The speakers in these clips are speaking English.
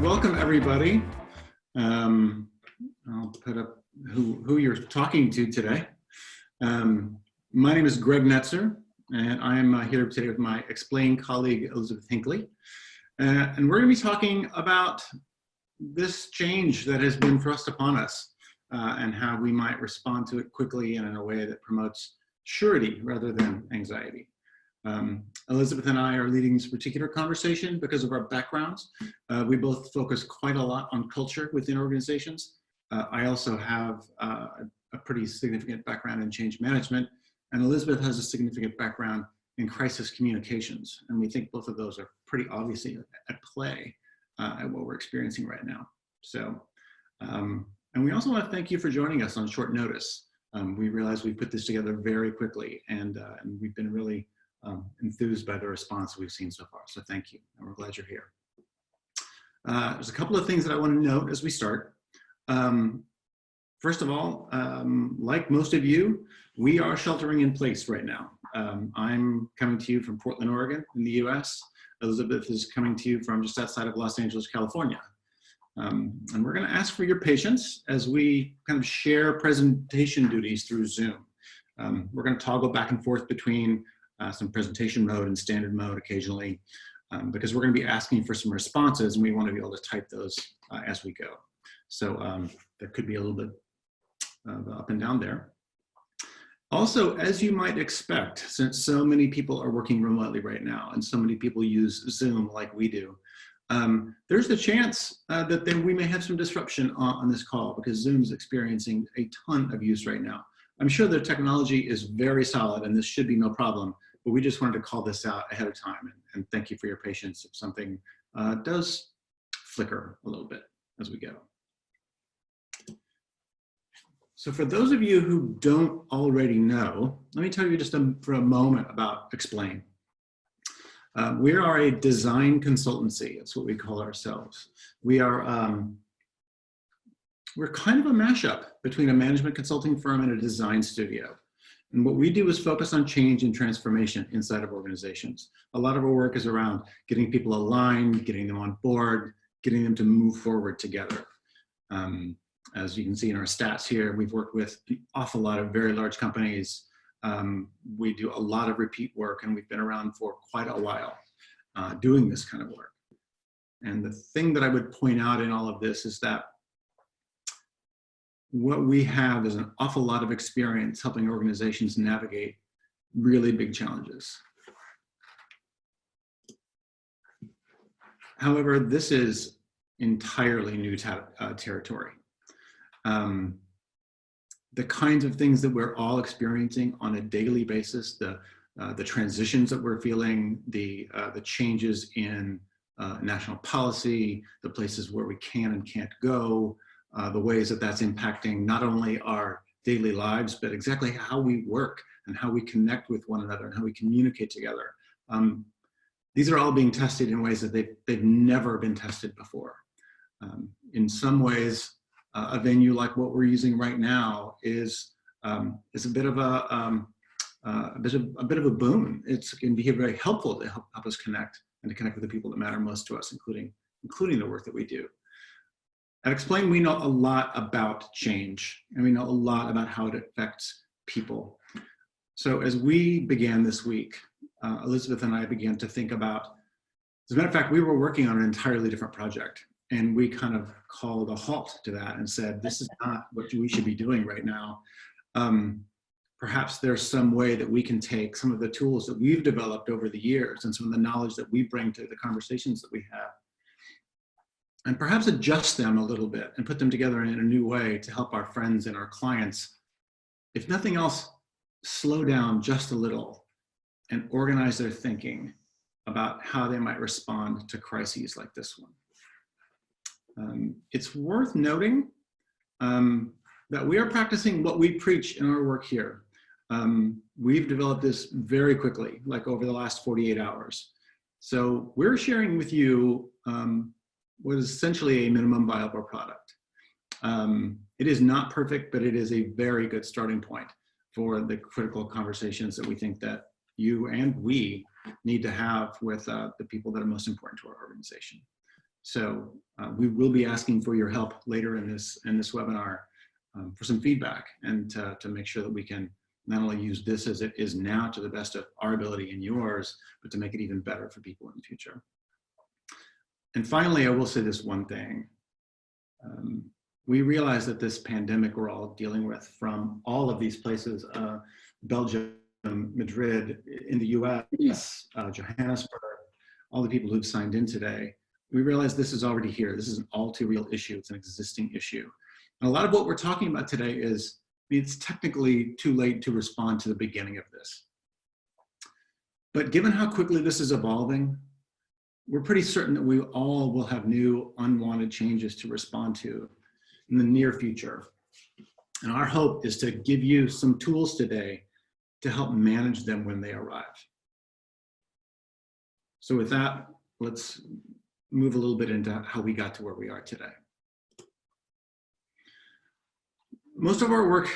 Welcome everybody. I'll put up who you're talking to today. My name is Greg Netzer, and I'm here today with my XPLANE colleague, Elizabeth Hinckley. And we're going to be talking about this change that has been thrust upon us and how we might respond to it quickly and in a way that promotes surety rather than anxiety. Elizabeth and I are leading this particular conversation because of our backgrounds. We both focus quite a lot on culture within organizations. I also have a pretty significant background in change management, and Elizabeth has a significant background in crisis communications. And we think both of those are pretty obviously at play at what we're experiencing right now. So, and we also want to thank you for joining us on short notice. We realize we put this together very quickly, and we've been really enthused by the response we've seen so far. So thank you, and we're glad you're here. There's a couple of things that I want to note as we start. First of all, like most of you, we are sheltering in place right now. I'm coming to you from Portland, Oregon in the US. Elizabeth is coming to you from just outside of Los Angeles, California. And we're going to ask for your patience as we kind of share presentation duties through Zoom. We're going to toggle back and forth between some presentation mode and standard mode occasionally, because we're going to be asking for some responses, and we want to be able to type those as we go. So there could be a little bit of up and down there. Also, as you might expect, since so many people are working remotely right now and so many people use Zoom like we do, there's the chance that then we may have some disruption on this call because Zoom's experiencing a ton of use right now. I'm sure the technology is very solid and this should be no problem, but we just wanted to call this out ahead of time and thank you for your patience if something does flicker a little bit as we go. So for those of you who don't already know, let me tell you just for a moment about XPLANE. We are a design consultancy. That's what we call ourselves. We are, we're kind of a mashup between a management consulting firm and a design studio. And what we do is focus on change and transformation inside of organizations. A lot of our work is around getting people aligned, getting them on board, getting them to move forward together. As you can see in our stats here, we've worked with an awful lot of very large companies. We do a lot of repeat work, and we've been around for quite a while doing this kind of work. And the thing that I would point out in all of this is that what we have is an awful lot of experience helping organizations navigate really big challenges. However, this is entirely new territory. The kinds of things that we're all experiencing on a daily basis, the transitions that we're feeling, the changes in national policy, the places where we can and can't go, the ways that that's impacting not only our daily lives, but exactly how we work and how we connect with one another and how we communicate together. These are all being tested in ways that they've never been tested before. In some ways, a venue like what we're using right now is a bit of a boon. It can be very helpful to help us connect and to connect with the people that matter most to us, including the work that we do. At XPLANE, we know a lot about change, and we know a lot about how it affects people. So as we began this week, Elizabeth and I began to think about, as a matter of fact, we were working on an entirely different project, and we kind of called a halt to that and said, this is not what we should be doing right now. Perhaps there's some way that we can take some of the tools that we've developed over the years and some of the knowledge that we bring to the conversations that we have, and perhaps adjust them a little bit and put them together in a new way to help our friends and our clients, if nothing else, slow down just a little and organize their thinking about how they might respond to crises like this one. It's worth noting that we are practicing what we preach in our work here. We've developed this very quickly, like over the last 48 hours. So we're sharing with you what is essentially a minimum viable product. It is not perfect, but it is a very good starting point for the critical conversations that we think that you and we need to have with the people that are most important to our organization. So we will be asking for your help later in this webinar for some feedback, and to make sure that we can not only use this as it is now to the best of our ability and yours, but to make it even better for people in the future. And finally, I will say this one thing. We realize that this pandemic we're all dealing with from all of these places, Belgium, Madrid, in the US, Johannesburg, all the people who've signed in today, we realize this is already here. This is an all too real issue. It's an existing issue. And a lot of what we're talking about today is, it's technically too late to respond to the beginning of this. But given how quickly this is evolving, we're pretty certain that we all will have new unwanted changes to respond to in the near future. And our hope is to give you some tools today to help manage them when they arrive. So with that, let's move a little bit into how we got to where we are today. Most of our work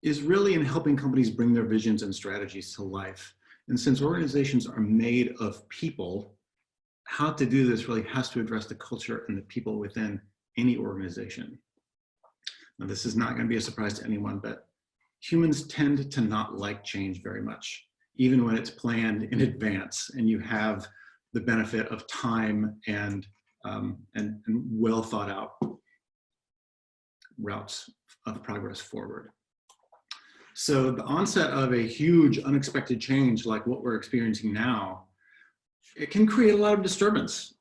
is really in helping companies bring their visions and strategies to life. And since organizations are made of people, how to do this really has to address the culture and the people within any organization. Now, this is not going to be a surprise to anyone, but humans tend to not like change very much, even when it's planned in advance and you have the benefit of time and well thought out routes of progress forward. So the onset of a huge unexpected change like what we're experiencing now, it can create a lot of disturbance,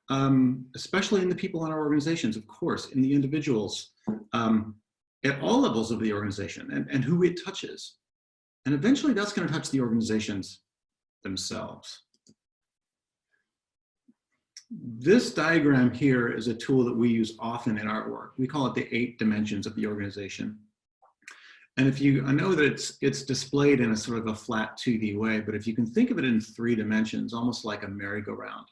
especially in the people in our organizations, of course, in the individuals, at all levels of the organization and who it touches. And eventually that's going to touch the organizations themselves. This diagram here is a tool that we use often in our work. We call it the 8 dimensions of the organization. And I know that it's displayed in a sort of a flat 2D way, but if you can think of it in 3 dimensions, almost like a merry-go-round.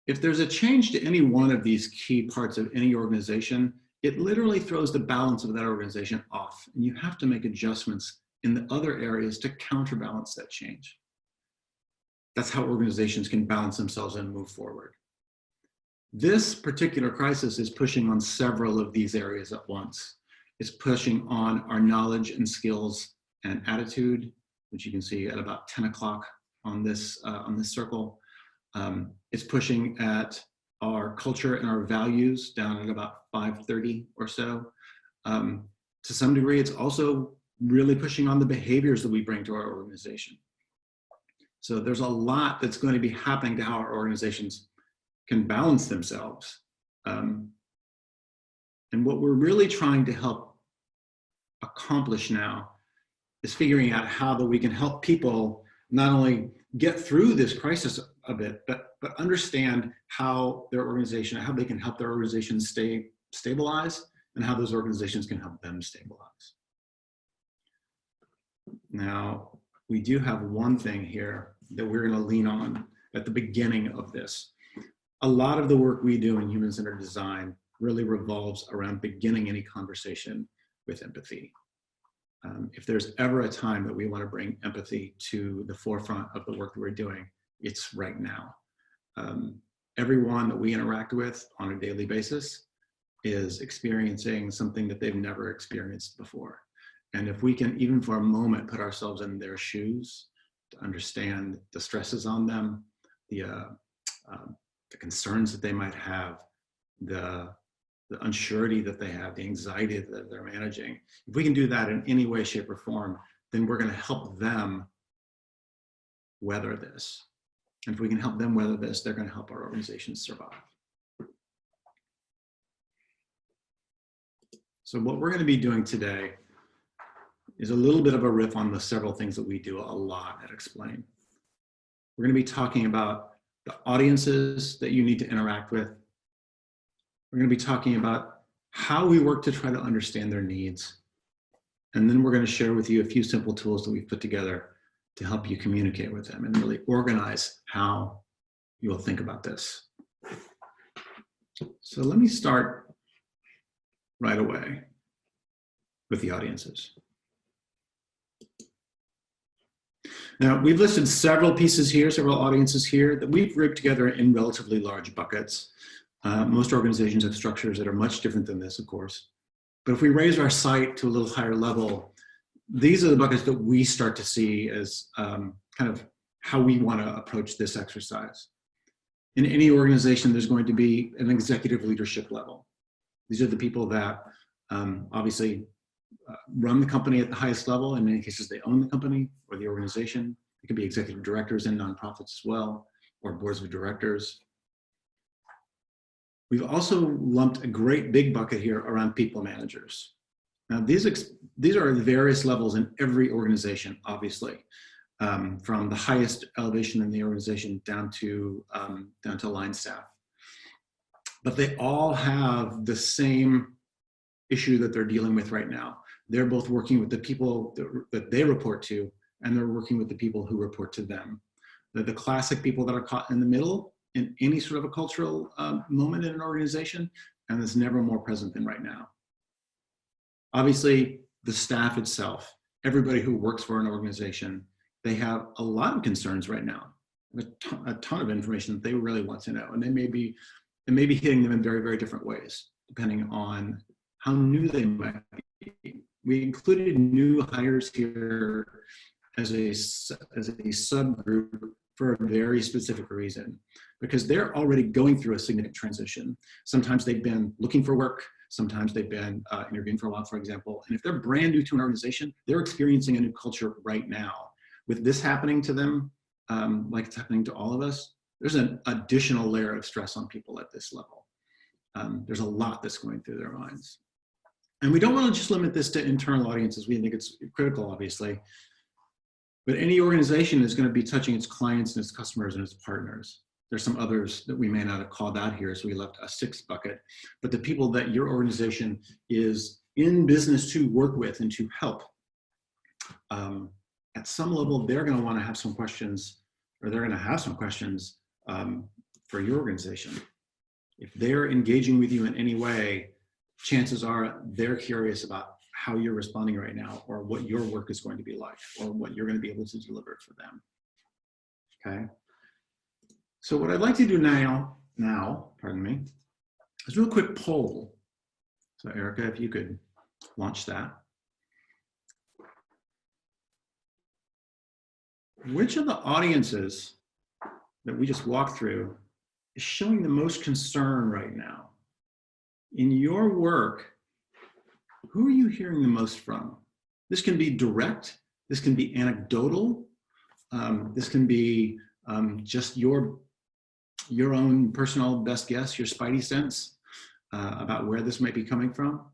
If there's a change to any one of these key parts of any organization, it literally throws the balance of that organization off, and you have to make adjustments in the other areas to counterbalance that change. That's how organizations can balance themselves and move forward. This particular crisis is pushing on several of these areas at once. It's pushing on our knowledge and skills and attitude, which you can see at about 10 o'clock on this circle. It's pushing at our culture and our values down at about 5:30 or so. To some degree, it's also really pushing on the behaviors that we bring to our organization. So there's a lot that's going to be happening to how our organizations can balance themselves. And what we're really trying to help accomplish now is figuring out how that we can help people not only get through this crisis a bit, but understand how their organization, how they can help their organization stay stabilize, and how those organizations can help them stabilize. Now, we do have one thing here that we're going to lean on at the beginning of this. A lot of the work we do in human-centered design really revolves around beginning any conversation with empathy. If there's ever a time that we want to bring empathy to the forefront of the work that we're doing, it's right now. Everyone that we interact with on a daily basis is experiencing something that they've never experienced before. And if we can, even for a moment, put ourselves in their shoes to understand the stresses on them, the concerns that they might have, the unsurety that they have, the anxiety that they're managing. If we can do that in any way, shape, or form, then we're going to help them weather this. And if we can help them weather this, they're going to help our organizations survive. So what we're going to be doing today is a little bit of a riff on the several things that we do a lot at XPLANE. We're going to be talking about the audiences that you need to interact with. We're going to be talking about how we work to try to understand their needs. And then we're going to share with you a few simple tools that we've put together to help you communicate with them and really organize how you will think about this. So let me start right away with the audiences. Now, we've listed several pieces here, several audiences here that we've grouped together in relatively large buckets. Most organizations have structures that are much different than this, of course. But if we raise our sight to a little higher level, these are the buckets that we start to see as kind of how we want to approach this exercise. In any organization, there's going to be an executive leadership level. These are the people that obviously run the company at the highest level. In many cases, they own the company or the organization. It could be executive directors in nonprofits as well, or boards of directors. We've also lumped a great big bucket here around people managers. Now, these are various levels in every organization, obviously, from the highest elevation in the organization down to line staff. But they all have the same issue that they're dealing with right now. They're both working with the people that they report to, and they're working with the people who report to them. They're the classic people that are caught in the middle in any sort of a cultural moment in an organization, and it's never more present than right now. Obviously, the staff itself, everybody who works for an organization, they have a lot of concerns right now, a ton of information that they really want to know, and it may be hitting them in very, very different ways, depending on how new they might be. We included new hires here as a subgroup for a very specific reason, because they're already going through a significant transition. Sometimes they've been looking for work, sometimes they've been interviewing for a while, for example, and if they're brand new to an organization, they're experiencing a new culture right now. With this happening to them, like it's happening to all of us, there's an additional layer of stress on people at this level. There's a lot that's going through their minds. And we don't want to just limit this to internal audiences. We think it's critical, obviously. But any organization is going to be touching its clients and its customers and its partners. There's some others that we may not have called out here, so we left a sixth bucket. But the people that your organization is in business to work with and to help, at some level, they're going to want to have some questions, or they're going to have some questions for your organization. If they're engaging with you in any way, chances are they're curious about how you're responding right now, or what your work is going to be like, or what you're going to be able to deliver for them. Okay. So what I'd like to do now, pardon me, is a real quick poll. So Erica, if you could launch that. Which of the audiences that we just walked through is showing the most concern right now? In your work, who are you hearing the most from? This can be direct, this can be anecdotal, this can be just your own personal best guess, your spidey sense about where this might be coming from.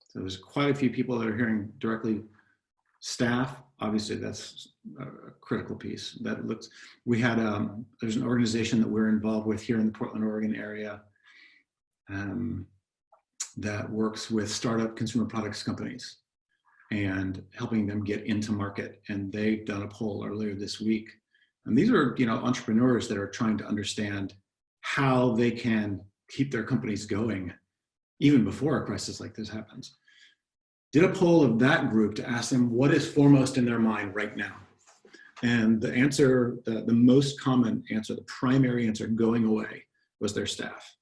So there's quite a few people that are hearing directly. Staff, obviously that's a critical piece. That looks, we had, there's an organization that we're involved with here in the Portland, Oregon area that works with startup consumer products companies and helping them get into market. And they've done a poll earlier this week. And these are, entrepreneurs that are trying to understand how they can keep their companies going even before a crisis like this happens. Did a poll of that group to ask them what is foremost in their mind right now. And the answer, the most common answer, the primary answer going away was their staff.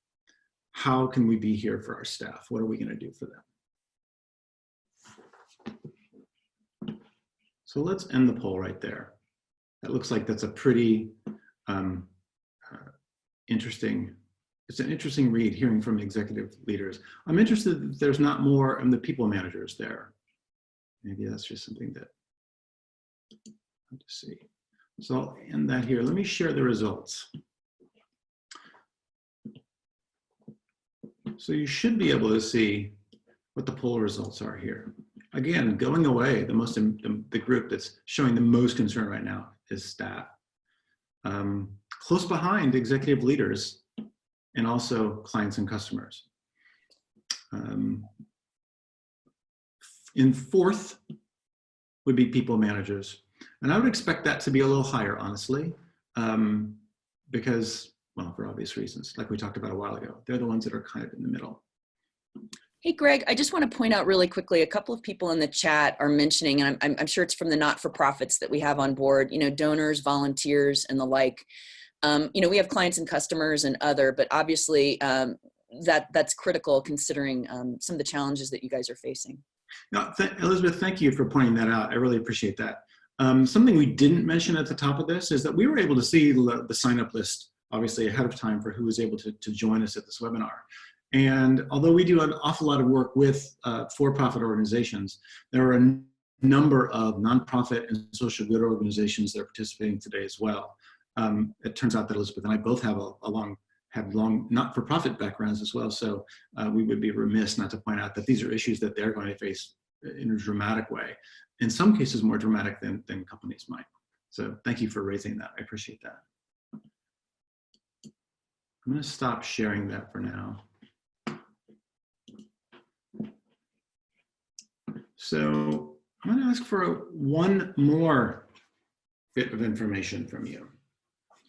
How can we be here for our staff? What are we going to do for them? So let's end the poll right there. That looks like that's a pretty interesting. It's an interesting read, hearing from executive leaders. I'm interested that there's not more of the people managers there. Maybe that's just something that, let's see. So I'll end that here. Let me share the results. So you should be able to see what the poll results are here. Again, going away, the group that's showing the most concern right now is staff. Close behind, executive leaders, and also clients and customers. In fourth would be people managers. And I would expect that to be a little higher, honestly, because, well, for obvious reasons, like we talked about a while ago, they're the ones that are kind of in the middle. Hey, Greg, I just want to point out really quickly, a couple of people in the chat are mentioning, and I'm sure it's from the not-for-profits that we have on board, donors, volunteers, and the like. We have clients and customers and other, but obviously that's critical considering some of the challenges that you guys are facing. No, Elizabeth, thank you for pointing that out. I really appreciate that. Something we didn't mention at the top of this is that we were able to see the sign-up list, obviously ahead of time, for who was able to join us at this webinar. And although we do an awful lot of work with for-profit organizations, there are a number of nonprofit and social good organizations that are participating today as well. It turns out that Elizabeth and I both have long not-for-profit backgrounds as well, so we would be remiss not to point out that these are issues that they're going to face in a dramatic way, in some cases more dramatic than companies might. So thank you for raising that. I appreciate that. I'm going to stop sharing that for now. So I'm going to ask for one more bit of information from you.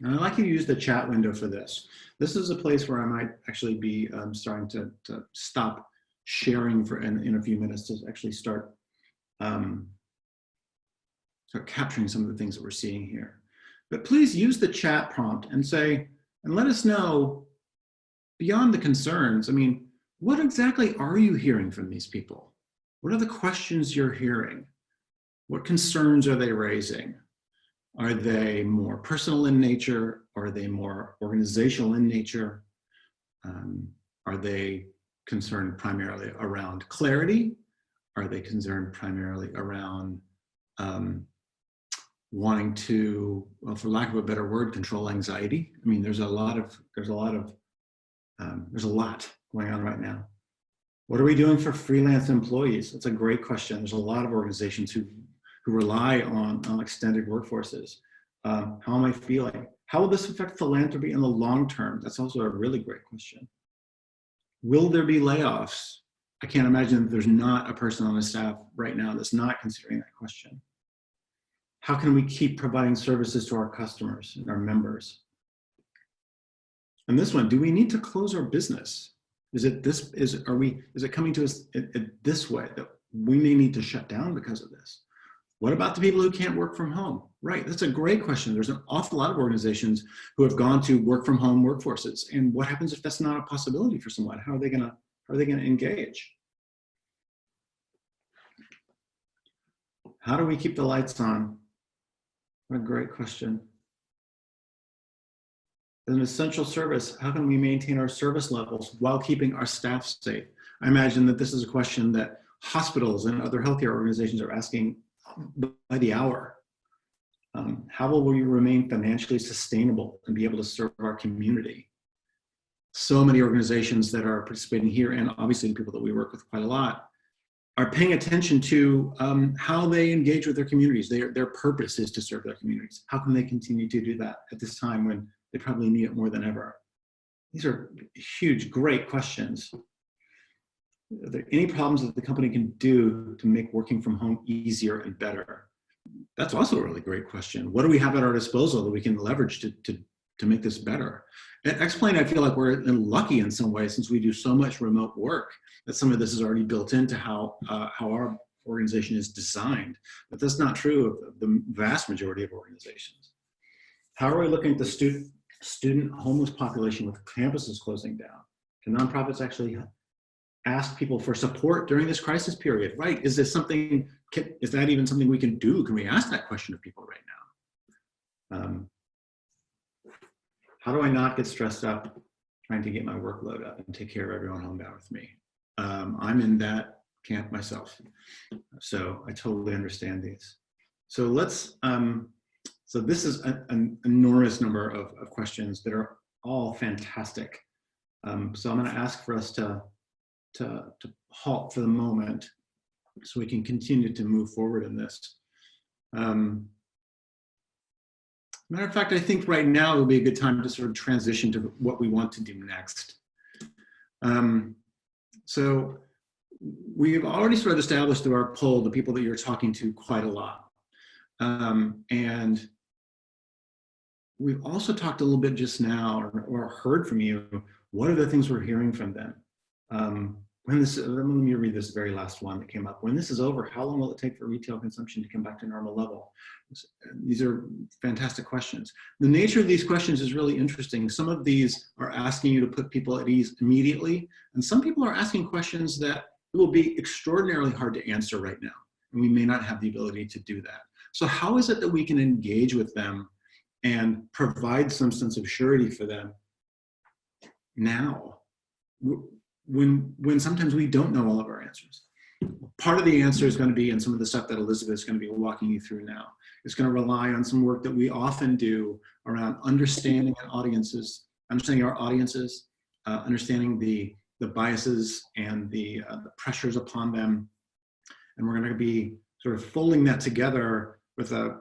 And I'd like you to use the chat window for this. This is a place where I might actually be starting to stop sharing in a few minutes to actually start capturing some of the things that we're seeing here. But please use the chat prompt and let us know, beyond the concerns, I mean, what exactly are you hearing from these people? What are the questions you're hearing? What concerns are they raising? Are they more personal in nature? Are they more organizational in nature? Are they concerned primarily around clarity? Are they concerned primarily around wanting to, well, for lack of a better word, control anxiety? I mean, there's a lot going on right now. What are we doing for freelance employees? That's a great question. There's a lot of organizations who rely on extended workforces. How am I feeling? How will this affect philanthropy in the long term? That's also a really great question. Will there be layoffs? I can't imagine that there's not a person on the staff right now that's not considering that question. How can we keep providing services to our customers and our members? And this one, do we need to close our business? Is it coming to us this way that we may need to shut down because of this? What about the people who can't work from home? Right, that's a great question. There's an awful lot of organizations who have gone to work from home workforces. And what happens if that's not a possibility for someone? How are they gonna engage? How do we keep the lights on? What a great question. As an essential service, how can we maintain our service levels while keeping our staff safe? I imagine that this is a question that hospitals and other healthcare organizations are asking by the hour. How will we remain financially sustainable and be able to serve our community? So many organizations that are participating here, and obviously the people that we work with quite a lot, are paying attention to how they engage with their communities. Their purpose is to serve their communities. How can they continue to do that at this time when they probably need it more than ever? These are huge, great questions. Are there any problems that the company can do to make working from home easier and better? That's also a really great question. What do we have at our disposal that we can leverage to make this better? At XPLANE, I feel like we're lucky in some ways, since we do so much remote work, that some of this is already built into how our organization is designed. But that's not true of the vast majority of organizations. How are we looking at the student homeless population with campuses closing down? Can nonprofits actually ask people for support during this crisis period? Right, is this something, is that even something we can do? Can we ask that question of people right now? How do I not get stressed up trying to get my workload up and take care of everyone home down with me? I'm in that camp myself, so I totally understand these. So let's, so this is an enormous number of questions that are all fantastic. So I'm gonna ask for us to halt for the moment so we can continue to move forward in this. Matter of fact, I think right now would be a good time to sort of transition to what we want to do next. So we've already sort of established through our poll the people that you're talking to quite a lot. And we've also talked a little bit just now or heard from you, what are the things we're hearing from them? let me read this very last one that came up. When this is over, how long will it take for retail consumption to come back to normal level? These are fantastic questions. The nature of these questions is really interesting. Some of these are asking you to put people at ease immediately, and some people are asking questions that will be extraordinarily hard to answer right now, and we may not have the ability to do that. So how is it that we can engage with them and provide some sense of surety for them now, when sometimes we don't know all of our answers? Part of the answer is going to be, and some of the stuff that Elizabeth is going to be walking you through now, is going to rely on some work that we often do around understanding our audiences, understanding the biases and the pressures upon them. And we're going to be sort of folding that together with a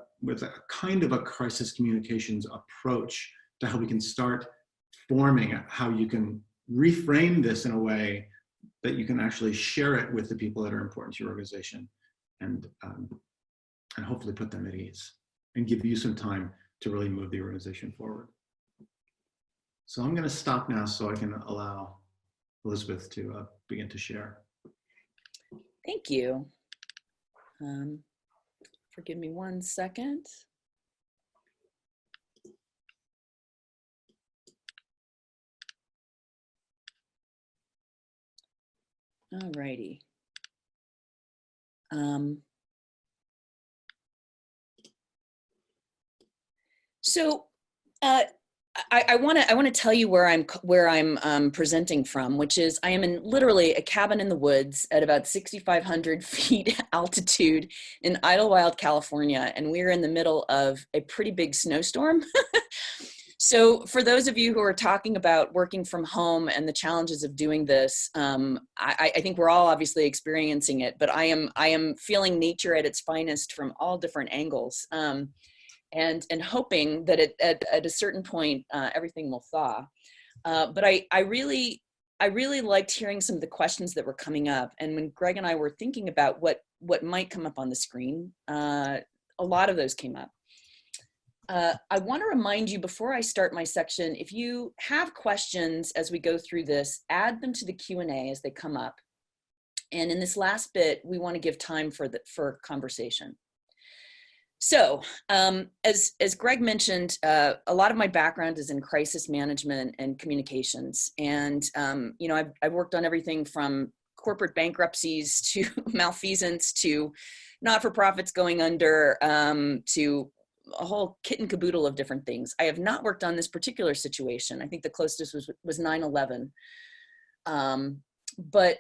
kind of a crisis communications approach to how we can start forming how you can reframe this in a way that you can actually share it with the people that are important to your organization, and hopefully put them at ease and give you some time to really move the organization forward. So I'm going to stop now so I can allow Elizabeth to begin to share. Thank you. Forgive me 1 second. All righty. So I want to tell you where I'm presenting from, which is I am in literally a cabin in the woods at about 6,500 feet altitude in Idlewild, California, and we're in the middle of a pretty big snowstorm. So for those of you who are talking about working from home and the challenges of doing this, I think we're all obviously experiencing it, but I am feeling nature at its finest from all different angles, and hoping that at a certain point everything will thaw. But I really liked hearing some of the questions that were coming up, and when Greg and I were thinking about what might come up on the screen, a lot of those came up. I want to remind you before I start my section, if you have questions as we go through this, add them to the Q&A as they come up. And in this last bit, we want to give time for conversation. So as Greg mentioned, a lot of my background is in crisis management and communications. And you know, I've worked on everything from corporate bankruptcies to malfeasance to not-for-profits going under, to a whole kit and caboodle of different things. I have not worked on this particular situation. I think the closest was 9/11. But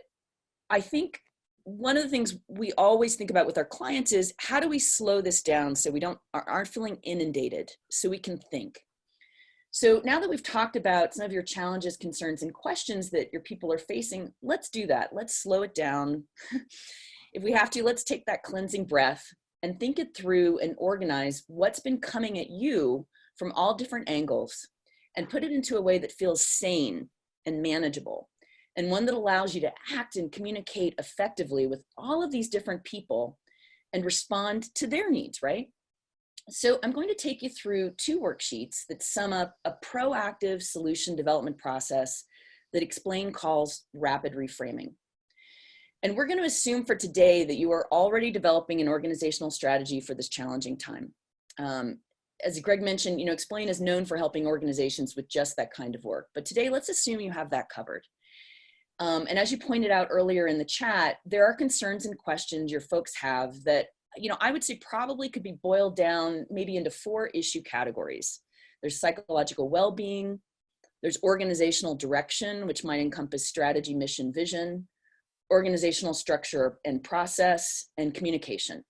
I think one of the things we always think about with our clients is how do we slow this down so we aren't feeling inundated, so we can think. So now that we've talked about some of your challenges, concerns, and questions that your people are facing, let's do that. Let's slow it down. If we have to, let's take that cleansing breath and think it through and organize what's been coming at you from all different angles and put it into a way that feels sane and manageable, and one that allows you to act and communicate effectively with all of these different people and respond to their needs, right? So I'm going to take you through 2 worksheets that sum up a proactive solution development process that XPLANE calls rapid reframing. And we're going to assume for today that you are already developing an organizational strategy for this challenging time. As Greg mentioned, you know, XPLANE is known for helping organizations with just that kind of work. But today, let's assume you have that covered. And as you pointed out earlier in the chat, there are concerns and questions your folks have that, you know, I would say probably could be boiled down maybe into 4 issue categories. There's psychological well-being, there's organizational direction, which might encompass strategy, mission, vision, organizational structure and process, and communication.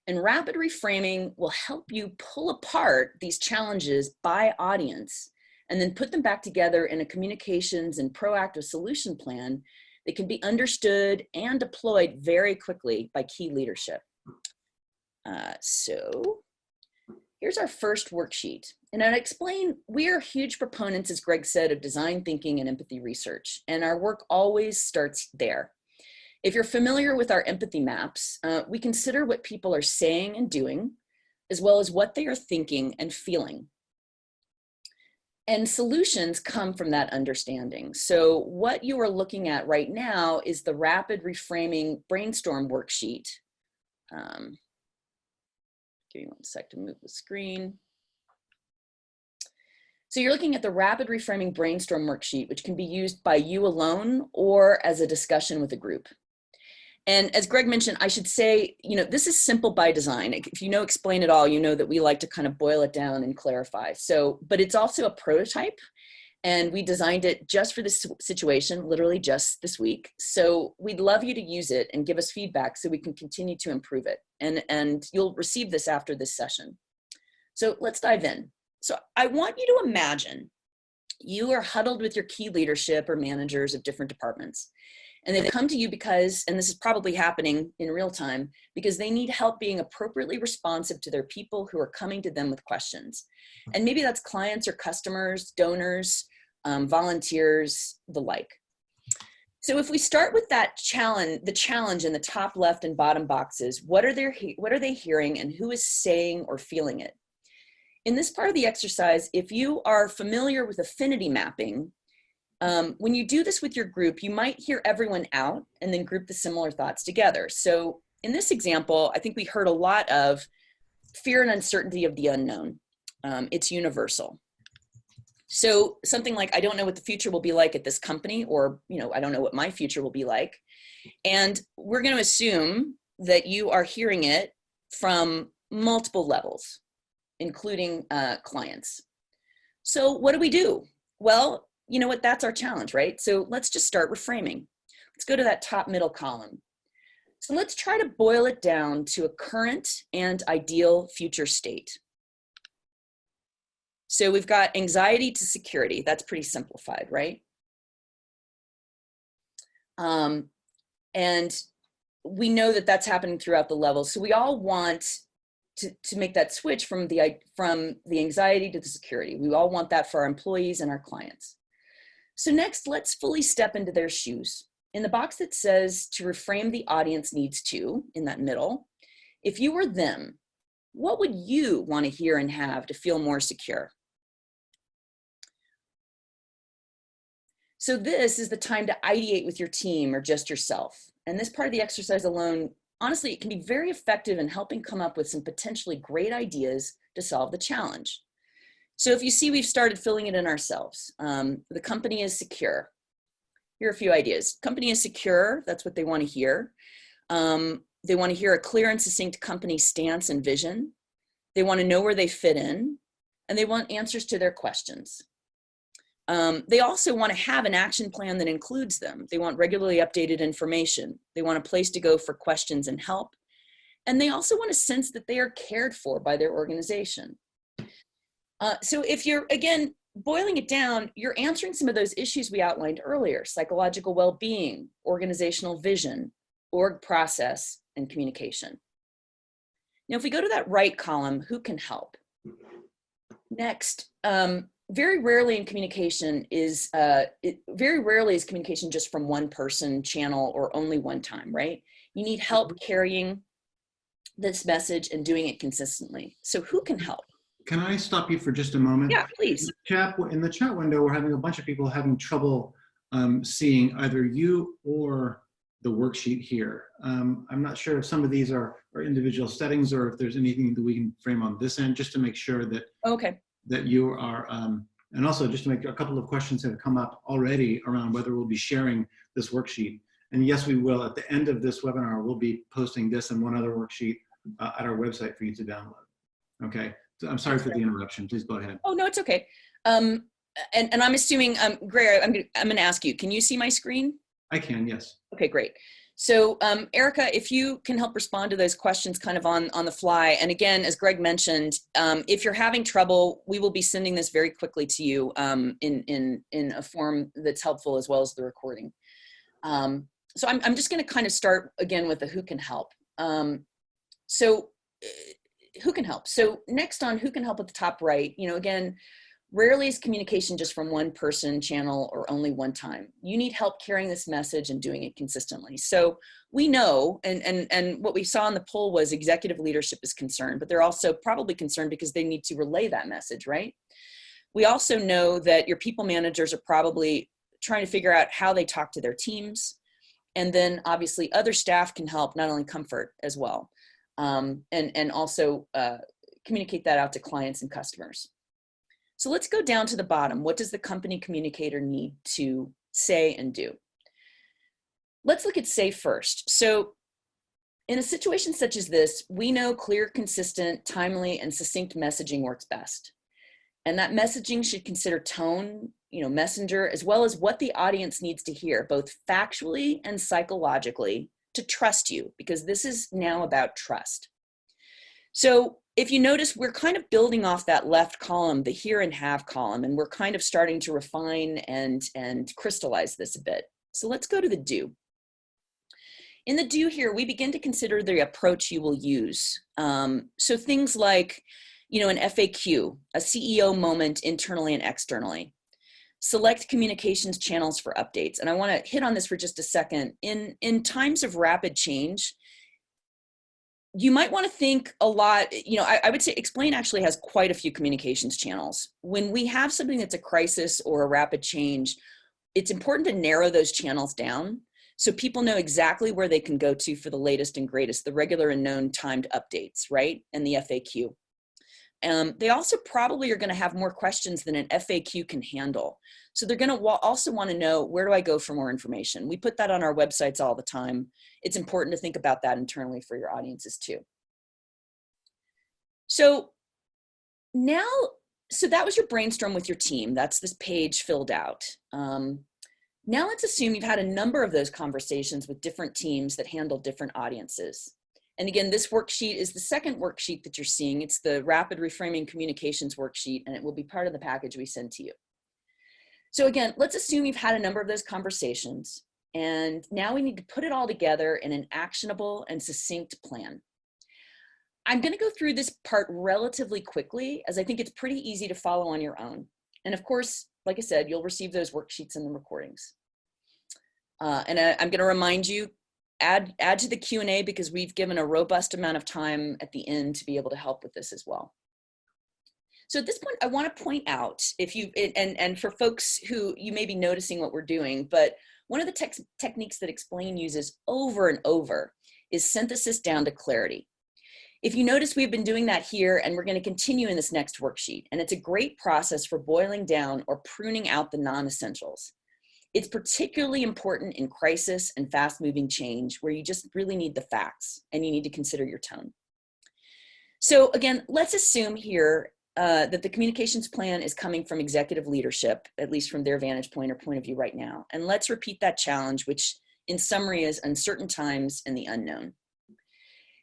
And rapid reframing will help you pull apart these challenges by audience and then put them back together in a communications and proactive solution plan that can be understood and deployed very quickly by key leadership. So here's our first worksheet. And I'd explain, we are huge proponents, as Greg said, of design thinking and empathy research, and our work always starts there. If you're familiar with our empathy maps, we consider what people are saying and doing, as well as what they are thinking and feeling. And solutions come from that understanding. So what you are looking at right now is the rapid reframing brainstorm worksheet. Give me one sec to move the screen. So you're looking at the rapid reframing brainstorm worksheet, which can be used by you alone or as a discussion with a group. And as Greg mentioned, I should say, this is simple by design. If you know Explain It All, you know that we like to kind of boil it down and clarify. So, but it's also a prototype, and we designed it just for this situation, literally just this week. So we'd love you to use it and give us feedback so we can continue to improve it. And you'll receive this after this session. So let's dive in. So I want you to imagine you are huddled with your key leadership or managers of different departments. And they've come to you because, and this is probably happening in real time, because they need help being appropriately responsive to their people who are coming to them with questions. And maybe that's clients or customers, donors, volunteers, the like. So if we start with that challenge, the challenge in the top left and bottom boxes, what are they hearing and who is saying or feeling it? In this part of the exercise, if you are familiar with affinity mapping, when you do this with your group, you might hear everyone out and then group the similar thoughts together. So in this example, I think we heard a lot of fear and uncertainty of the unknown. It's universal. So something like, I don't know what the future will be like at this company, or, I don't know what my future will be like. And we're going to assume that you are hearing it from multiple levels, including clients. So what do we do? Well, you know what, that's our challenge, right? So let's just start reframing. Let's go to that top middle column. So let's try to boil it down to a current and ideal future state. So we've got anxiety to security. That's pretty simplified, right? And we know that that's happening throughout the levels. So we all want to make that switch from the anxiety to the security. We all want that for our employees and our clients. So next, let's fully step into their shoes. In the box that says to reframe the audience needs to, in that middle, if you were them, what would you want to hear and have to feel more secure? So this is the time to ideate with your team or just yourself. And this part of the exercise alone, honestly, it can be very effective in helping come up with some potentially great ideas to solve the challenge. So if you see, we've started filling it in ourselves. The company is secure. Here are a few ideas. Company is secure, that's what they want to hear. They want to hear a clear and succinct company stance and vision. They want to know where they fit in, and they want answers to their questions. They also want to have an action plan that includes them. They want regularly updated information. They want a place to go for questions and help. And they also want a sense that they are cared for by their organization. So if you're, again, boiling it down, you're answering some of those issues we outlined earlier: psychological well-being, organizational vision, org process, and communication. Now, if we go to that right column, who can help? Next, very rarely in communication is, very rarely is communication just from one person, channel, or only one time, right? You need help carrying this message and doing it consistently. So who can help? Can I stop you for just a moment? Yeah, please. In the chat window, we're having a bunch of people having trouble seeing either you or the worksheet here. I'm not sure if some of these are individual settings or if there's anything that we can frame on this end, just to make sure that, that you are, and also just to make a couple of questions have come up already around whether we'll be sharing this worksheet. And yes, we will. At the end of this webinar, we'll be posting this and one other worksheet at our website for you to download. Okay. So I'm sorry for the interruption. Please go ahead. Oh, no, it's okay. And I'm assuming, Greg, I'm going to ask you, can you see my screen? I can, yes. Okay, great. So Erica, if you can help respond to those questions kind of on the fly. And again, as Greg mentioned, if you're having trouble, we will be sending this very quickly to you in a form that's helpful, as well as the recording. So I'm just going to kind of start again with the who can help. Who can help? So next on who can help at the top right, again, rarely is communication just from one person, channel, or only one time. You need help carrying this message and doing it consistently. So we know, and what we saw in the poll was executive leadership is concerned, but they're also probably concerned because they need to relay that message, right? We also know that your people managers are probably trying to figure out how they talk to their teams. And then obviously other staff can help not only comfort as well, and also communicate that out to clients and customers. So let's go down to the bottom. What does the company communicator need to say and do? Let's look at say first. So in a situation such as this, we know clear, consistent, timely, and succinct messaging works best. And that messaging should consider tone, messenger, as well as what the audience needs to hear, both factually and psychologically, to trust you, because this is now about trust. So if you notice, we're kind of building off that left column, the here and have column, and we're kind of starting to refine and crystallize this a bit. So let's go to the do. In the do here, we begin to consider the approach you will use. So things like, an FAQ, a CEO moment internally and externally. Select communications channels for updates. And I want to hit on this for just a second. In times of rapid change, you might want to think a lot, I would say XPLANE actually has quite a few communications channels. When we have something that's a crisis or a rapid change, it's important to narrow those channels down so people know exactly where they can go to for the latest and greatest, the regular and known timed updates, right? And the FAQ. They also probably are going to have more questions than an FAQ can handle. So they're going to also want to know, where do I go for more information? We put that on our websites all the time. It's important to think about that internally for your audiences too. So that was your brainstorm with your team. That's this page filled out. Now let's assume you've had a number of those conversations with different teams that handle different audiences. And again, this worksheet is the second worksheet that you're seeing. It's the Rapid Reframing Communications worksheet, and it will be part of the package we send to you. So again, let's assume you've had a number of those conversations, and now we need to put it all together in an actionable and succinct plan. I'm going to go through this part relatively quickly, as I think it's pretty easy to follow on your own. And of course, like I said, you'll receive those worksheets in the recordings. And I'm going to remind you, add to the Q&A, because we've given a robust amount of time at the end to be able to help with this as well. So at this point, I want to point out, and for folks who you may be noticing what we're doing, but one of the techniques that XPLANE uses over and over is synthesis down to clarity. If you notice, we've been doing that here, and we're going to continue in this next worksheet. And it's a great process for boiling down or pruning out the non-essentials. It's particularly important in crisis and fast-moving change, where you just really need the facts and you need to consider your tone. So again, let's assume here that the communications plan is coming from executive leadership, at least from their vantage point or point of view right now. And let's repeat that challenge, which in summary is uncertain times and the unknown.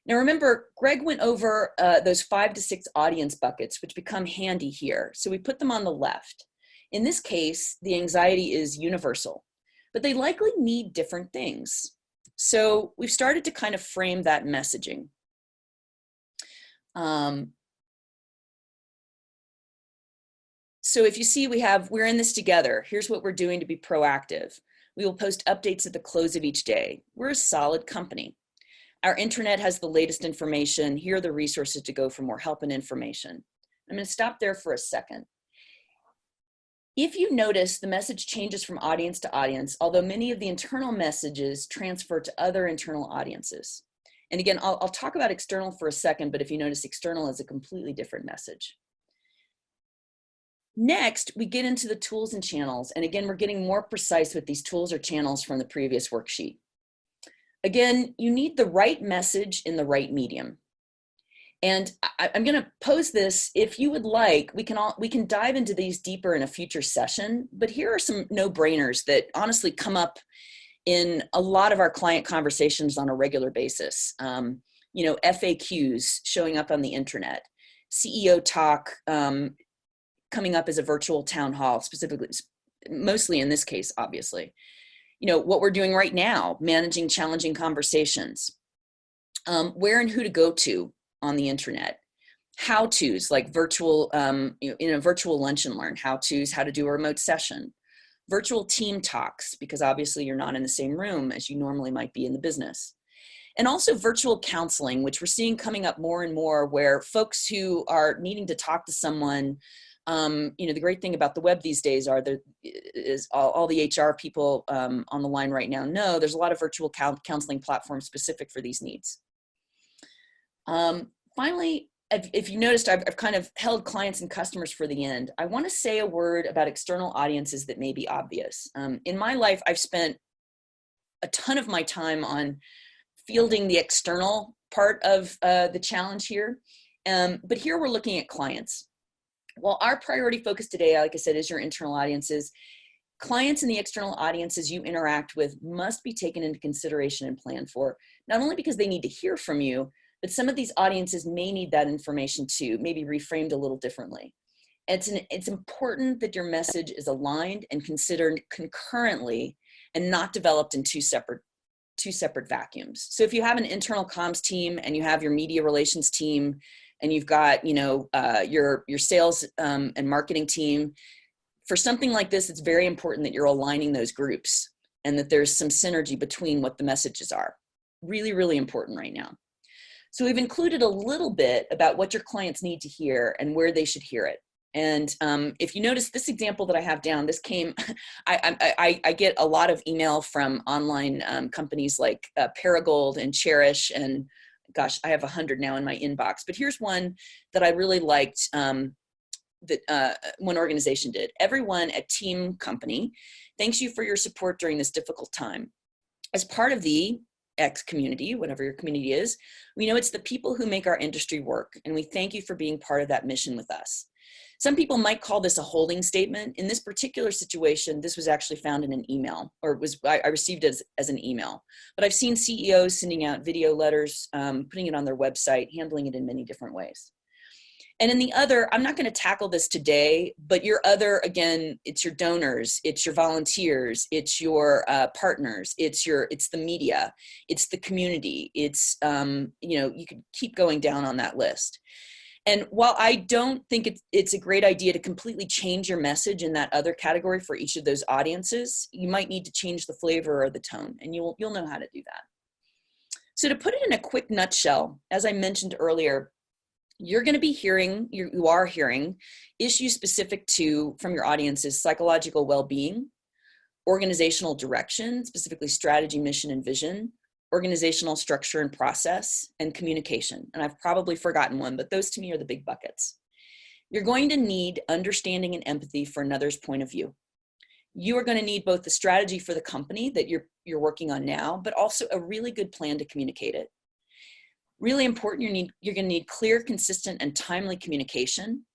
Now remember, Greg went over those 5 to 6 audience buckets, which become handy here. So we put them on the left. In this case, the anxiety is universal, but they likely need different things. So we've started to kind of frame that messaging. So if you see, we're in this together. Here's what we're doing to be proactive. We will post updates at the close of each day. We're a solid company. Our intranet has the latest information. Here are the resources to go for more help and information. I'm going to stop there for a second. If you notice, the message changes from audience to audience, although many of the internal messages transfer to other internal audiences. And again, I'll talk about external for a second, but if you notice, external is a completely different message. Next, we get into the tools and channels. And again, we're getting more precise with these tools or channels from the previous worksheet. Again, you need the right message in the right medium. And I'm going to pose this. If you would like, we can dive into these deeper in a future session, but here are some no-brainers that honestly come up in a lot of our client conversations on a regular basis. FAQs showing up on the internet, CEO talk coming up as a virtual town hall, specifically, mostly in this case, obviously. What we're doing right now, managing challenging conversations, where and who to go to on the internet, how-tos like virtual, in a virtual lunch and learn, how-tos, how to do a remote session, virtual team talks, because obviously you're not in the same room as you normally might be in the business. And also virtual counseling, which we're seeing coming up more and more, where folks who are needing to talk to someone You know, the great thing about the web these days is all the HR people on the line right now know there's a lot of virtual counseling platforms specific for these needs. Finally, if you noticed, I've kind of held clients and customers for the end. I want to say a word about external audiences that may be obvious. In my life, I've spent a ton of my time on fielding the external part of the challenge here. But here we're looking at clients. While our priority focus today, like I said, is your internal audiences, clients and the external audiences you interact with must be taken into consideration and planned for, not only because they need to hear from you, but some of these audiences may need that information too, maybe reframed a little differently. It's important that your message is aligned and considered concurrently and not developed in two separate vacuums. So if you have an internal comms team and you have your media relations team and you've got, you know, your sales and marketing team, for something like this, it's very important that you're aligning those groups and that there's some synergy between what the messages are. Really, really important right now. So we've included a little bit about what your clients need to hear and where they should hear it. And if you notice this example that I have down, this came, I get a lot of email from online companies like Paragold and Cherish, and gosh, I have 100 now in my inbox. But here's one that I really liked that one organization did. Everyone at Team Company thanks you for your support during this difficult time. As part of the X community, whatever your community is, we know it's the people who make our industry work, and we thank you for being part of that mission with us. Some people might call this a holding statement. In this particular situation, this was actually found in an email, or I received it as an email. But I've seen CEOs sending out video letters, putting it on their website, handling it in many different ways. And in the other, I'm not going to tackle this today, but your other, again, it's your donors, it's your volunteers, it's your partners, it's the media, it's the community, it's, you know, you could keep going down on that list. And while I don't think it's a great idea to completely change your message in that other category for each of those audiences, you might need to change the flavor or the tone, and you'll know how to do that. So to put it in a quick nutshell, as I mentioned earlier, you're going to be hearing, you are hearing issues specific to, from your audiences, psychological well-being, organizational direction, specifically strategy, mission, and vision, organizational structure and process, and communication. And I've probably forgotten one, but those to me are the big buckets. You're going to need understanding and empathy for another's point of view. You are going to need both the strategy for the company that you're working on now, but also a really good plan to communicate it. Really important, you're going to need clear, consistent, and timely communication,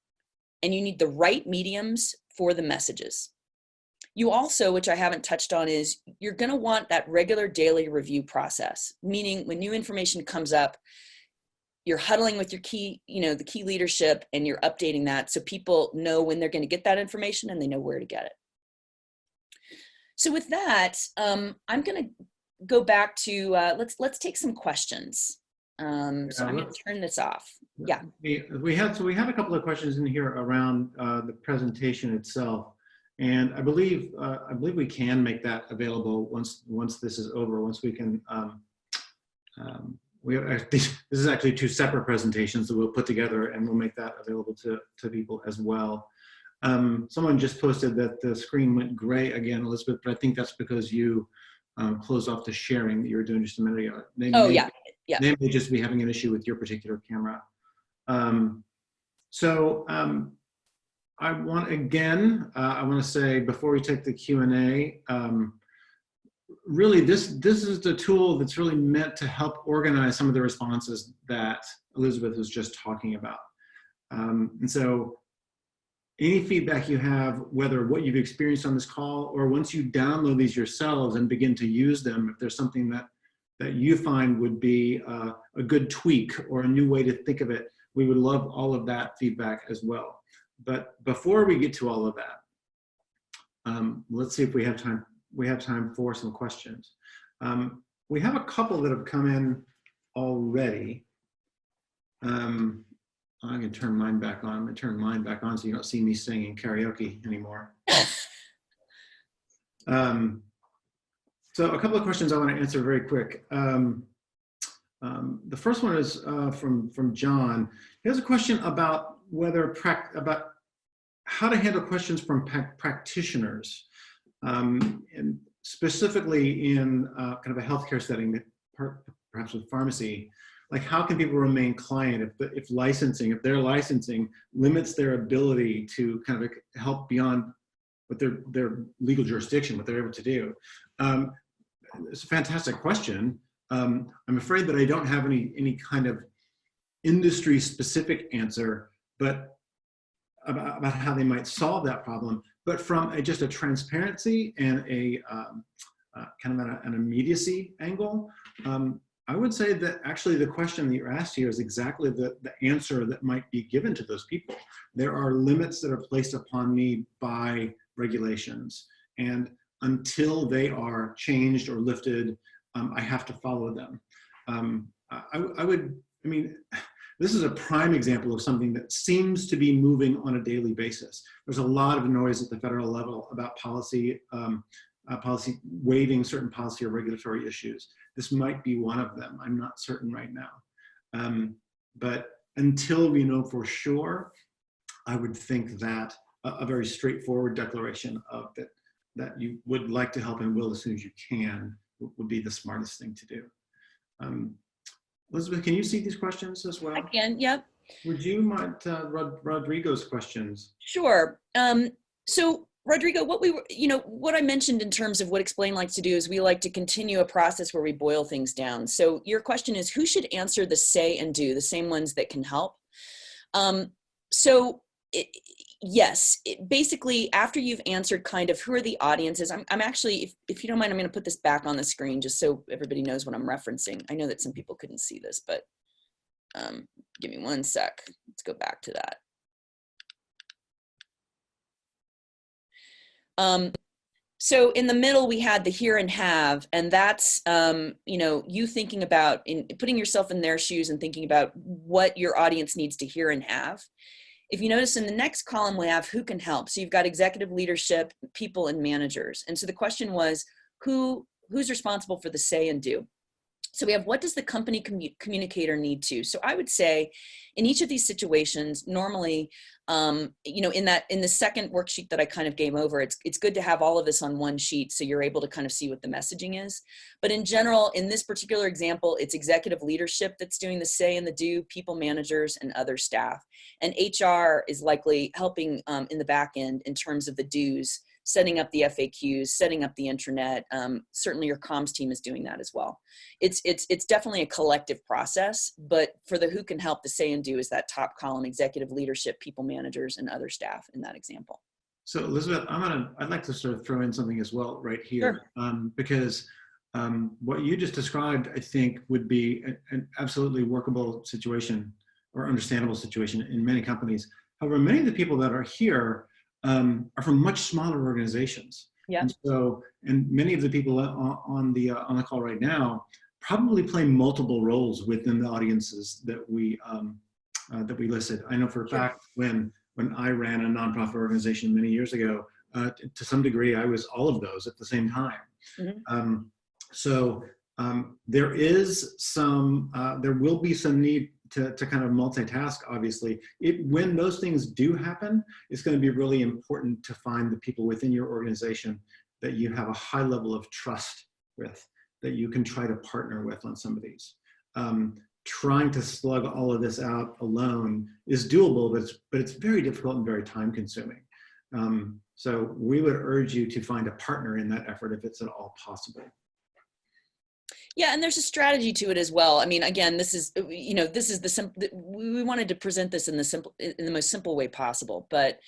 and you need the right mediums for the messages. You also, which I haven't touched on, is you're going to want that regular daily review process, meaning when new information comes up, you're huddling with your key, the key leadership, and you're updating that so people know when they're going to get that information and they know where to get it. So with that, I'm going to go back to let's take some questions. So I'm going to turn this off. Yeah. We have a couple of questions in here around the presentation itself, and I believe we can make that available once this is over. Once we can, this is actually two separate presentations that we'll put together, and we'll make that available to people as well. Someone just posted that the screen went gray again, Elizabeth, but I think that's because you closed off the sharing that you were doing just a minute ago. Yeah. They may just be having an issue with your particular camera. I want to say before we take the Q&A, really this is the tool that's really meant to help organize some of the responses that Elizabeth was just talking about. And so any feedback you have, whether what you've experienced on this call or once you download these yourselves and begin to use them, if there's something that you find would be a good tweak or a new way to think of it, we would love all of that feedback as well. But before we get to all of that, let's see if we have time. We have time for some questions. We have a couple that have come in already. I'm going to turn mine back on. I'm going to turn mine back on so you don't see me singing karaoke anymore. So a couple of questions I want to answer very quick. The first one is from John. He has a question about whether how to handle questions from practitioners, and specifically in kind of a healthcare setting, perhaps with pharmacy. Like, how can people remain client if their licensing limits their ability to kind of help beyond what their legal jurisdiction, what they're able to do? It's a fantastic question. I'm afraid that I don't have any kind of industry specific answer, but about how they might solve that problem. But from just a transparency and a kind of an immediacy angle, I would say that actually the question that you're asked here is exactly the answer that might be given to those people. There are limits that are placed upon me by regulations, and until they are changed or lifted, I have to follow them. I mean, this is a prime example of something that seems to be moving on a daily basis. There's a lot of noise at the federal level about policy waiving certain policy or regulatory issues. This might be one of them. I'm not certain right now. But until we know for sure, I would think that a very straightforward declaration of that you would like to help and will as soon as you can would be the smartest thing to do. Elizabeth, can you see these questions as well? I can, yep. Would you mind Rodrigo's questions? Sure. So Rodrigo, what I mentioned in terms of what XPLANE likes to do is we like to continue a process where we boil things down. So your question is, who should answer the say and do, the same ones that can help? Yes, basically after you've answered kind of who are the audiences, I'm actually, if you don't mind, I'm going to put this back on the screen just so everybody knows what I'm referencing. I know that some people couldn't see this, but give me one sec. Let's go back to that. So in the middle, we had the here and have, and that's, you thinking about putting yourself in their shoes and thinking about what your audience needs to hear and have. If you notice in the next column, we have who can help. So you've got executive leadership, people, and managers. And so the question was, who's responsible for the say and do? So we have, what does the company communicator need to? So I would say in each of these situations, normally, in the second worksheet that I kind of gave over, it's good to have all of this on one sheet so you're able to kind of see what the messaging is. But in general, in this particular example, it's executive leadership that's doing the say and the do, people managers and other staff. And HR is likely helping in the back end in terms of the do's, setting up the FAQs, setting up the intranet. Certainly your comms team is doing that as well. It's definitely a collective process, but for the who can help, the say and do is that top column, executive leadership, people managers, and other staff in that example. So Elizabeth, I'd like to sort of throw in something as well right here, sure. Because what you just described, I think, would be an absolutely workable situation or understandable situation in many companies. However, many of the people that are here are from much smaller organizations. Yeah. And many of the people on the call right now probably play multiple roles within the audiences that we listed. I know for a fact when I ran a nonprofit organization many years ago, to some degree, I was all of those at the same time. Mm-hmm. There will be some need to kind of multitask, obviously. When those things do happen, it's going to be really important to find the people within your organization that you have a high level of trust with, that you can try to partner with on some of these. Trying to slug all of this out alone is doable, but it's very difficult and very time consuming. So we would urge you to find a partner in that effort if it's at all possible. Yeah, and there's a strategy to it as well. I mean, again, this is we wanted to present this in the most simple way possible. But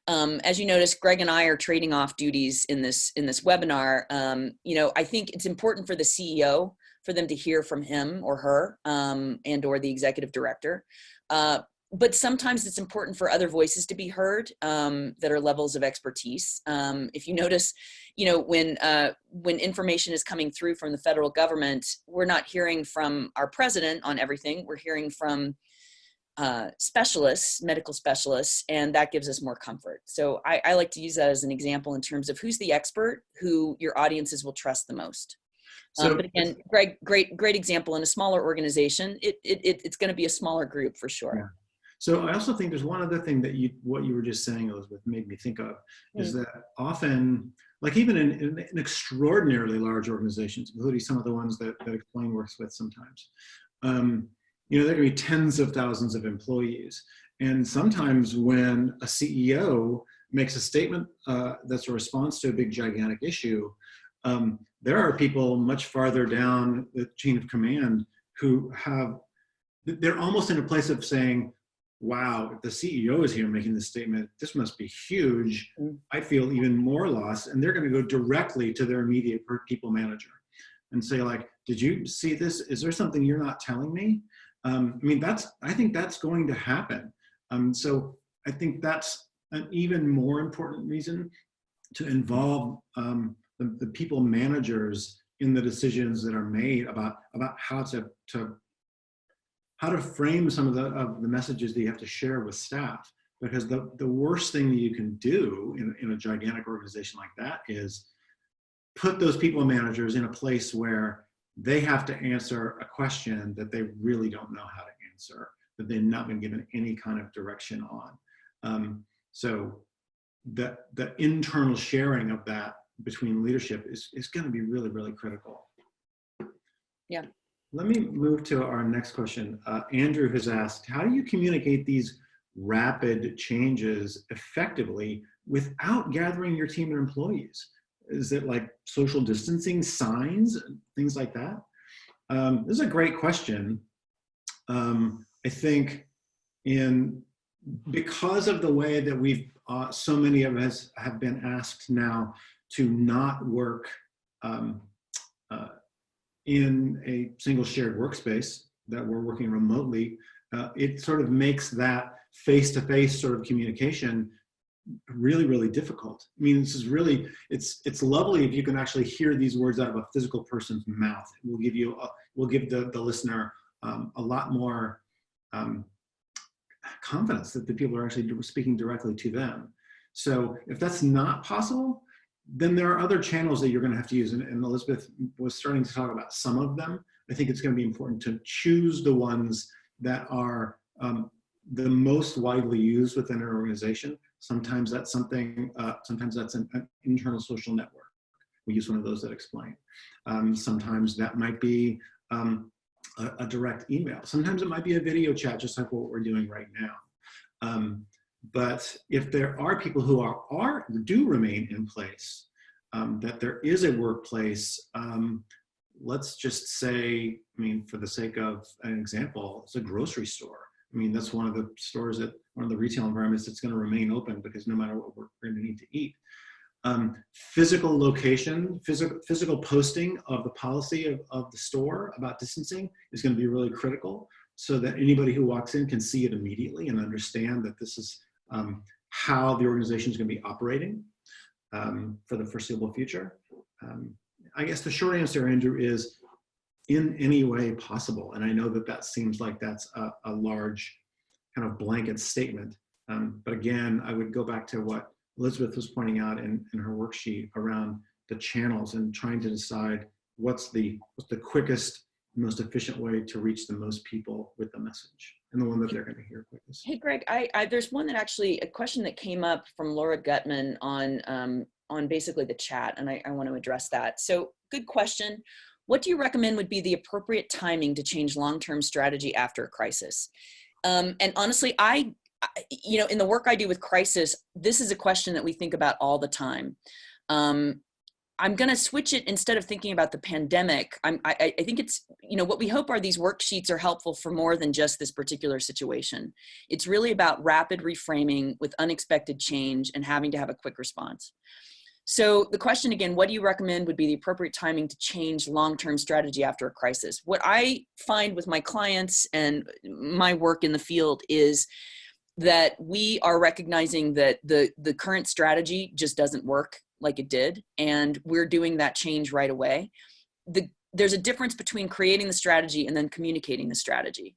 as you notice, Greg and I are trading off duties in this webinar. I think it's important for the CEO for them to hear from him or her and or the executive director. But sometimes it's important for other voices to be heard that are levels of expertise. If you notice, when information is coming through from the federal government, we're not hearing from our president on everything. We're hearing from specialists, medical specialists, and that gives us more comfort. So I like to use that as an example in terms of who's the expert, who your audiences will trust the most. But again, great example in a smaller organization. It's going to be a smaller group for sure. Yeah. So I also think there's one other thing that what you were just saying, Elizabeth, made me think of, is that often, like even in extraordinarily large organizations, including some of the ones that XPLANE works with sometimes, you know, there can be tens of thousands of employees. And sometimes when a CEO makes a statement that's a response to a big, gigantic issue, there are people much farther down the chain of command who they're almost in a place of saying, wow, if the CEO is here making this statement, this must be huge. I feel even more loss. And they're going to go directly to their immediate people manager and say, like, did you see this? Is there something you're not telling me? I mean, I think that's going to happen. So I think that's an even more important reason to involve the people managers in the decisions that are made about how to frame some of the messages that you have to share with staff. Because the worst thing that you can do in a gigantic organization like that is put those people managers in a place where they have to answer a question that they really don't know how to answer, that they've not been given any kind of direction on. So the internal sharing of that between leadership is going to be really, really critical. Yeah. Let me move to our next question. Andrew has asked, how do you communicate these rapid changes effectively without gathering your team and employees? Is it like social distancing signs, things like that? This is a great question. I think because of the way that we've, so many of us have been asked now to not work in a single shared workspace, that we're working remotely, it sort of makes that face-to-face sort of communication really, really difficult. I mean, this is really, it's lovely if you can actually hear these words out of a physical person's mouth. It will give you, will give the listener a lot more confidence that the people are actually speaking directly to them. So if that's not possible, then there are other channels that you're going to have to use. And Elizabeth was starting to talk about some of them. I think it's going to be important to choose the ones that are the most widely used within an organization. Sometimes that's something, sometimes that's an internal social network. We use one of those that XPLANE. Sometimes that might be a direct email. Sometimes it might be a video chat, just like what we're doing right now. But if there are people who do remain in place, that there is a workplace, let's just say, I mean, for the sake of an example, it's a grocery store. I mean, that's one of the stores one of the retail environments that's going to remain open, because no matter what we're going to need to eat. Physical location, physical posting of the policy of the store about distancing is going to be really critical, so that anybody who walks in can see it immediately and understand that this is how the organization is going to be operating for the foreseeable future. I guess the short answer, Andrew, is in any way possible. And I know that seems like that's a large kind of blanket statement. But again, I would go back to what Elizabeth was pointing out in her worksheet around the channels and trying to decide what's the quickest, most efficient way to reach the most people with the message, and the one that they're going to hear quickest. Hey, Greg, there's one that actually, a question that came up from Laura Gutman on basically the chat, and I want to address that. So, good question. What do you recommend would be the appropriate timing to change long-term strategy after a crisis? And honestly, you know, in the work I do with crisis, this is a question that we think about all the time. I'm going to switch it. Instead of thinking about the pandemic, I think it's, you know, what we hope are these worksheets are helpful for more than just this particular situation. It's really about rapid reframing with unexpected change and having to have a quick response. So the question again, what do you recommend would be the appropriate timing to change long-term strategy after a crisis? What I find with my clients and my work in the field is that we are recognizing that the current strategy just doesn't work like it did, and we're doing that change right away. There's a difference between creating the strategy and then communicating the strategy.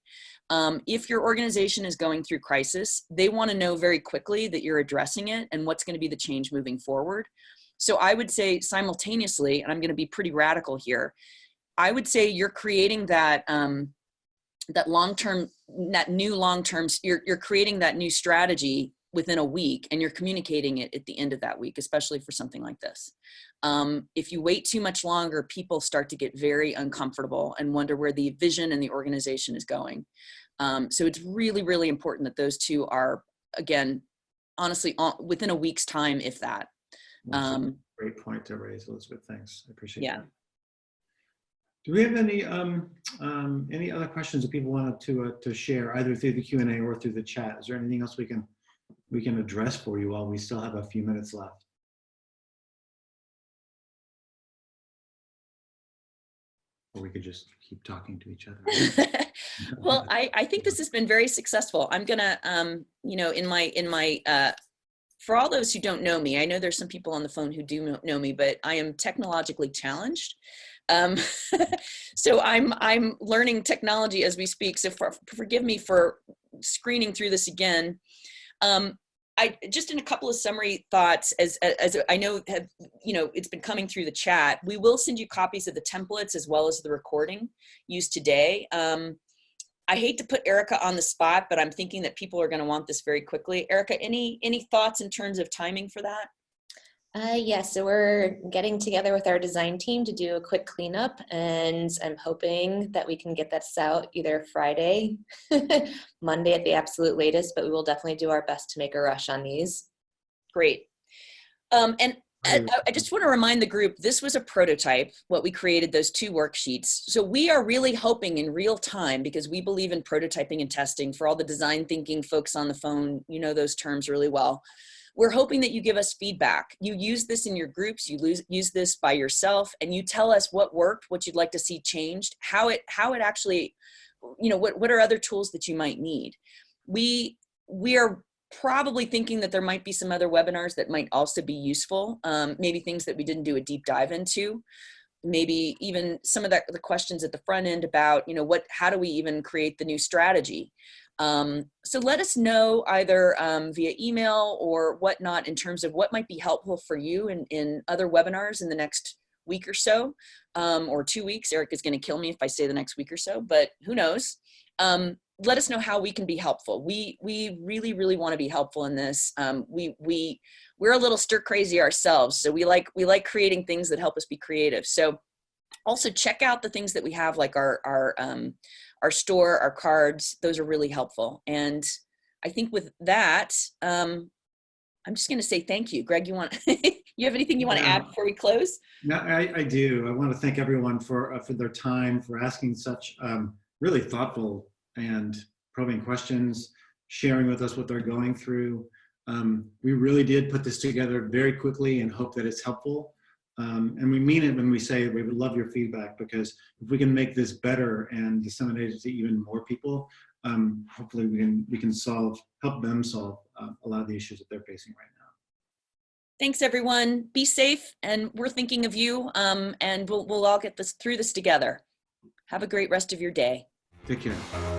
If your organization is going through crisis, they want to know very quickly that you're addressing it and what's going to be the change moving forward. So I would say simultaneously, and I'm going to be pretty radical here, I would say you're creating that that long-term, that new long-term, you're creating that new strategy within a week, and you're communicating it at the end of that week, especially for something like this. If you wait too much longer, people start to get very uncomfortable and wonder where the vision and the organization is going. So it's really, really important that those two are, again, honestly, within a week's time, if that. Great point to raise, Elizabeth. Thanks. I appreciate Yeah. that. Do we have any other questions that people wanted to share, either through the Q&A or through the chat? Is there anything else we can address for you while we still have a few minutes left? Or we could just keep talking to each other. Well, I think this has been very successful. I'm gonna, you know, in my for all those who don't know me, I know there's some people on the phone who do know me, but I am technologically challenged. So I'm learning technology as we speak. So forgive me for screening through this again. I just, in a couple of summary thoughts, as I know, you know, it's been coming through the chat. We will send you copies of the templates as well as the recording used today. I hate to put Erica on the spot, but I'm thinking that people are going to want this very quickly. Erica, any thoughts in terms of timing for that? Yes, so we're getting together with our design team to do a quick cleanup, and I'm hoping that we can get this out either Friday, Monday at the absolute latest, but we will definitely do our best to make a rush on these. Great. And I just want to remind the group, this was a prototype, what we created, those 2 worksheets. So we are really hoping in real time, because we believe in prototyping and testing. For all the design thinking folks on the phone, you know those terms really well. We're hoping that you give us feedback. You use this in your groups, you use this by yourself, and you tell us what worked, what you'd like to see changed, how it actually, you know, what are other tools that you might need. We are probably thinking that there might be some other webinars that might also be useful, maybe things that we didn't do a deep dive into, maybe even some of the questions at the front end about, you know, how do we even create the new strategy? So let us know either via email or whatnot in terms of what might be helpful for you in other webinars in the next week or so, or 2 weeks. Eric is going to kill me if I say the next week or so, but who knows? Let us know how we can be helpful. We really, really want to be helpful in this. We're a little stir crazy ourselves, so we like creating things that help us be creative. So also check out the things that we have, like our store, our cards. Those are really helpful. And I think with that, I'm just going to say thank you. Greg, you have anything you want to add before we close? No, I do. I want to thank everyone for their time, for asking such really thoughtful and probing questions, sharing with us what they're going through. We really did put this together very quickly and hope that it's helpful. And we mean it when we say we would love your feedback, because if we can make this better and disseminate it to even more people, hopefully we can help them solve a lot of the issues that they're facing right now. Thanks, everyone. Be safe, and we're thinking of you, and we'll all get through this together. Have a great rest of your day. Take care.